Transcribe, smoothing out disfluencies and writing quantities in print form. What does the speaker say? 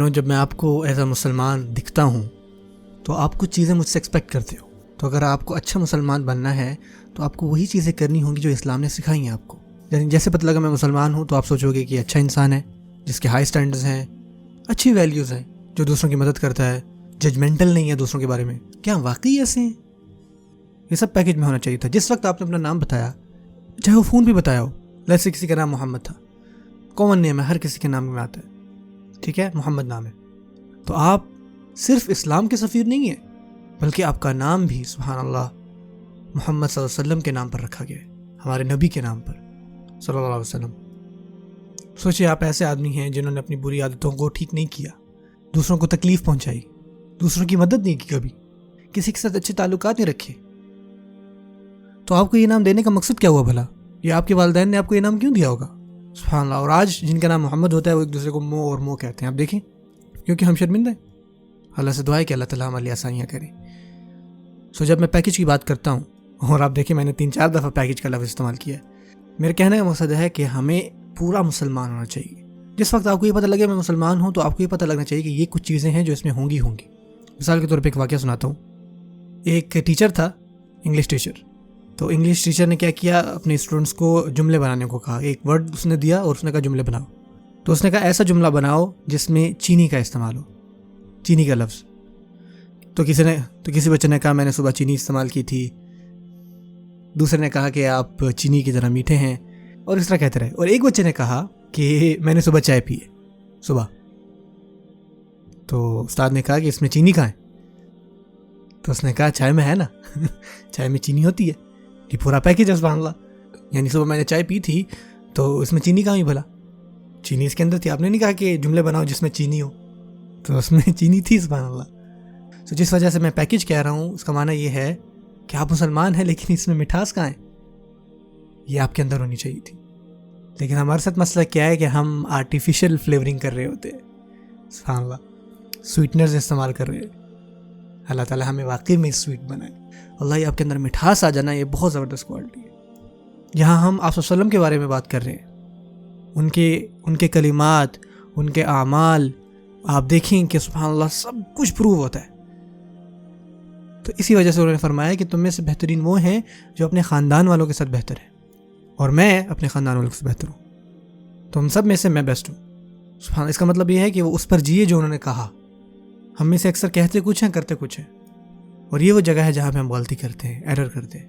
جب میں آپ کو ایز اے مسلمان دکھتا ہوں تو آپ کچھ چیزیں مجھ سے ایکسپیکٹ کرتے ہو. تو اگر آپ کو اچھا مسلمان بننا ہے تو آپ کو وہی چیزیں کرنی ہوں گی جو اسلام نے سکھائی ہیں آپ کو. جیسے پتہ لگا میں مسلمان ہوں تو آپ سوچو گے کہ اچھا انسان ہے جس کے ہائی سٹینڈرڈز ہیں, اچھی ویلیوز ہیں, جو دوسروں کی مدد کرتا ہے, ججمنٹل نہیں ہے دوسروں کے بارے میں. کیا واقعی ایسے ہیں؟ یہ سب پیکج میں ہونا چاہیے تھا. جس وقت آپ نے اپنا نام بتایا, چاہے وہ فون پہ بتایا ہو, جیسے کسی کا نام محمد تھا, کامن نیم ہے, ہر کسی کے نام میں آتا ہے, ٹھیک ہے, محمد نام ہے, تو آپ صرف اسلام کے سفیر نہیں ہیں بلکہ آپ کا نام بھی سبحان اللہ محمد صلی اللہ علیہ وسلم کے نام پر رکھا گیا ہے, ہمارے نبی کے نام پر صلی اللہ علیہ وسلم. سوچیں آپ ایسے آدمی ہیں جنہوں نے اپنی بری عادتوں کو ٹھیک نہیں کیا, دوسروں کو تکلیف پہنچائی, دوسروں کی مدد نہیں کی, کبھی کسی کے ساتھ اچھے تعلقات نہیں رکھے. تو آپ کو یہ نام دینے کا مقصد کیا ہوا بھلا؟ یہ آپ کے والدین نے آپ کو یہ نام کیوں دیا ہوگا؟ سبحان اللہ. اور آج جن کا نام محمد ہوتا ہے وہ ایک دوسرے کو مو اور مو کہتے ہیں. آپ دیکھیں, کیونکہ ہم شرمندہ ہیں. اللہ سے دعا ہے کہ اللہ تعالیٰ ہمارے لیے آسانیاں کرے. جب میں پیکج کی بات کرتا ہوں, اور آپ دیکھیں میں نے 3-4 دفعہ پیکج کا لفظ استعمال کیا ہے, میرے کہنے کا مقصد ہے کہ ہمیں پورا مسلمان ہونا چاہیے. جس وقت آپ کو یہ پتہ لگے میں مسلمان ہوں تو آپ کو یہ پتہ لگنا چاہیے کہ یہ کچھ چیزیں ہیں جو اس میں ہوں گی. مثال کے طور پہ ایک واقعہ سناتا ہوں. ایک ٹیچر تھا, انگلش ٹیچر. تو انگلش ٹیچر نے کیا کیا, اپنے اسٹوڈنٹس کو جملے بنانے کو کہا. ایک ورڈ اس نے دیا اور اس نے کہا جملے بناؤ. تو اس نے کہا ایسا جملہ بناؤ جس میں چینی کا استعمال ہو, چینی کا لفظ. تو کسی بچے نے کہا میں نے صبح چینی استعمال کی تھی, دوسرے نے کہا کہ آپ چینی کی طرح میٹھے ہیں, اور اس طرح کہتے رہے. اور ایک بچے نے کہا کہ میں نے صبح چائے پی ہے صبح. تو استاد نے کہا کہ اس میں چینی کہاں ہے؟ تو اس نے کہا چائے میں ہے نا, چائے میں چینی ہوتی ہے. یہ پورا پیکج ہے سبحان اللہ. یعنی صبح میں نے چائے پی تھی تو اس میں چینی کہاں ہوئی بھلا؟ چینی اس کے اندر تھی. آپ نے نہیں کہا کہ جملے بناؤ جس میں چینی ہو, تو اس میں چینی تھی سبحان اللہ. تو جس وجہ سے میں پیکج کہہ رہا ہوں اس کا معنی یہ ہے کہ آپ مسلمان ہیں لیکن اس میں مٹھاس کہاں ہے؟ یہ آپ کے اندر ہونی چاہیے تھی. لیکن ہمارے ساتھ مسئلہ کیا ہے کہ ہم آرٹیفیشل فلیورنگ کر رہے ہوتے ہیں سبحان اللہ, سویٹنرز استعمال کر رہے ہیں. اللہ تعالیٰ ہمیں واقعی میں سویٹ بنائے. اللہ یہ آپ کے اندر مٹھاس آ جانا یہ بہت زبردست کوالٹی ہے. یہاں ہم آپ صلی اللہ علیہ وسلم کے بارے میں بات کر رہے ہیں, ان کے کلمات, ان کے اعمال, آپ دیکھیں کہ سبحان اللہ سب کچھ پروو ہوتا ہے. تو اسی وجہ سے انہوں نے فرمایا کہ تم میں سے بہترین وہ ہیں جو اپنے خاندان والوں کے ساتھ بہتر ہیں, اور میں اپنے خاندان والوں کے ساتھ بہتر ہوں. تو ہم سب میں سے میں بیسٹ ہوں سبحان. اس کا مطلب یہ ہے کہ وہ اس پر جیے جو انہوں نے کہا. ہم میں سے اکثر کہتے کچھ ہیں کرتے کچھ ہیں, اور یہ وہ جگہ ہے جہاں پہ ہم غلطی کرتے ہیں, ایرر کرتے ہیں.